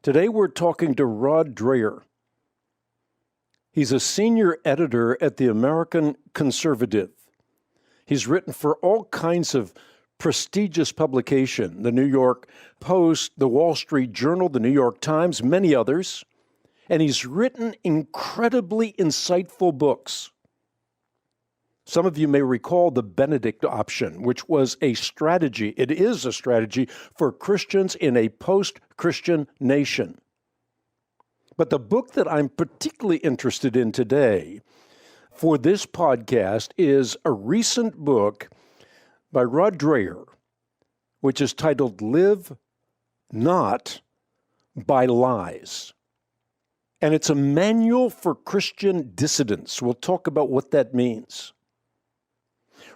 Today we're talking to Rod Dreher. He's a senior editor at the American Conservative. He's written for all kinds of prestigious publication, the New York Post, the Wall Street Journal, the New York Times, many others. And he's written incredibly insightful books. Some of you may recall the Benedict option, which was a strategy. It is a strategy for Christians in a post-Christian nation. But the book that I'm particularly interested in today for this podcast is a recent book by Rod Dreher, which is titled Live Not by Lies. And it's a manual for Christian dissidents. We'll talk about what that means.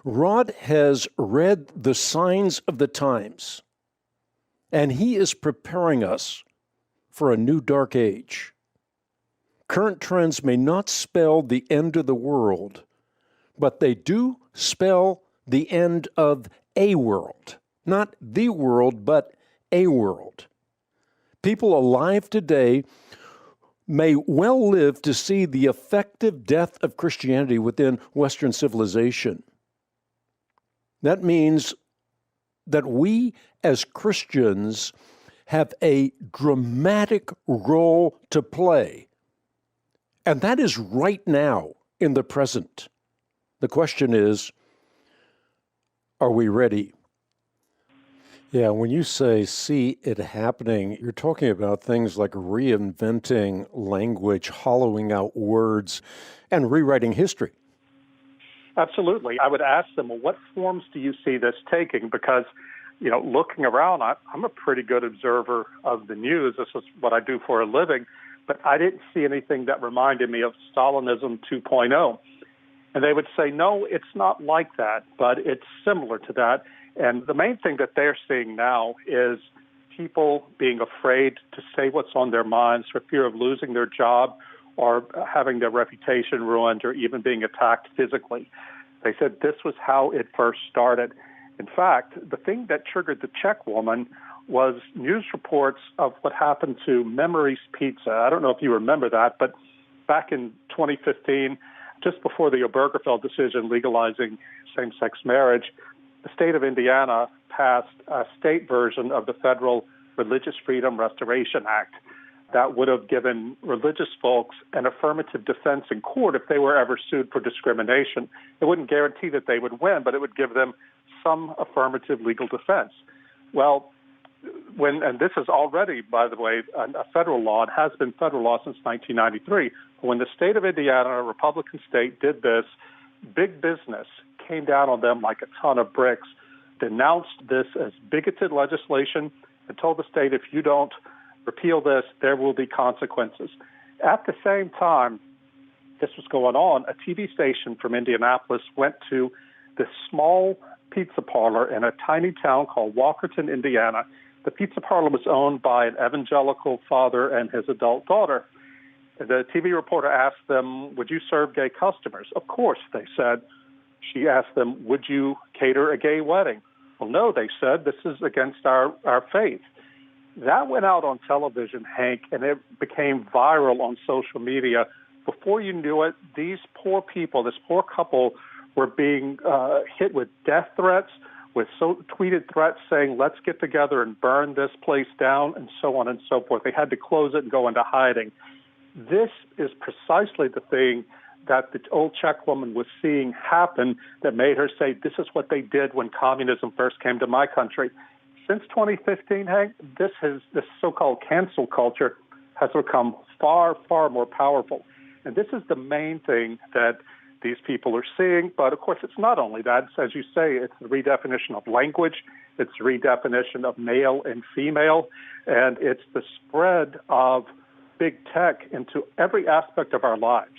Rod has read the signs of the times, and he is preparing us for a new dark age. Current trends may not spell the end of the world, but they do spell the end of a world. Not the world, but a world. People alive today may well live to see the effective death of Christianity within Western civilization. That means that we as Christians have a dramatic role to play. And that is right now in the present. The question is, are we ready? Yeah, when you say see it happening, you're talking about things like reinventing language, hollowing out words, and rewriting history. Absolutely. I would ask them, well, what forms do you see this taking? Because, looking around, I'm a pretty good observer of the news. This is what I do for a living. But I didn't see anything that reminded me of Stalinism 2.0. And they would say, no, it's not like that, but it's similar to that. And the main thing that they're seeing now is people being afraid to say what's on their minds for fear of losing their job or having their reputation ruined or even being attacked physically. They said this was how it first started. In fact, the thing that triggered the Czech woman was news reports of what happened to Memory's Pizza. I don't know if you remember that, but back in 2015, just before the Obergefell decision legalizing same-sex marriage, the state of Indiana passed a state version of the federal Religious Freedom Restoration Act that would have given religious folks an affirmative defense in court if they were ever sued for discrimination. It wouldn't guarantee that they would win, but it would give them some affirmative legal defense. Well, and this is already, by the way, a federal law. It has been federal law since 1993. When the state of Indiana, a Republican state, did this, big business came down on them like a ton of bricks, denounced this as bigoted legislation, and told the state, if you don't repeal this, there will be consequences. At the same time this was going on, a TV station from Indianapolis went to this small pizza parlor in a tiny town called Walkerton, Indiana. The pizza parlor was owned by an evangelical father and his adult daughter. The TV reporter asked them, would you serve gay customers? Of course, they said. She asked them, would you cater a gay wedding? Well, no, they said, this is against our faith. That went out on television, Hank, and it became viral on social media. Before you knew it, these poor people, this poor couple, were being hit with death threats, with tweeted threats saying, let's get together and burn this place down, and so on and so forth. They had to close it and go into hiding. This is precisely the thing that the old Czech woman was seeing happen that made her say, this is what they did when communism first came to my country. Since 2015, Hank, this so-called cancel culture has become far, far more powerful. And this is the main thing that these people are seeing. But, of course, it's not only that. It's, as you say, it's the redefinition of language. It's the redefinition of male and female. And it's the spread of big tech into every aspect of our lives.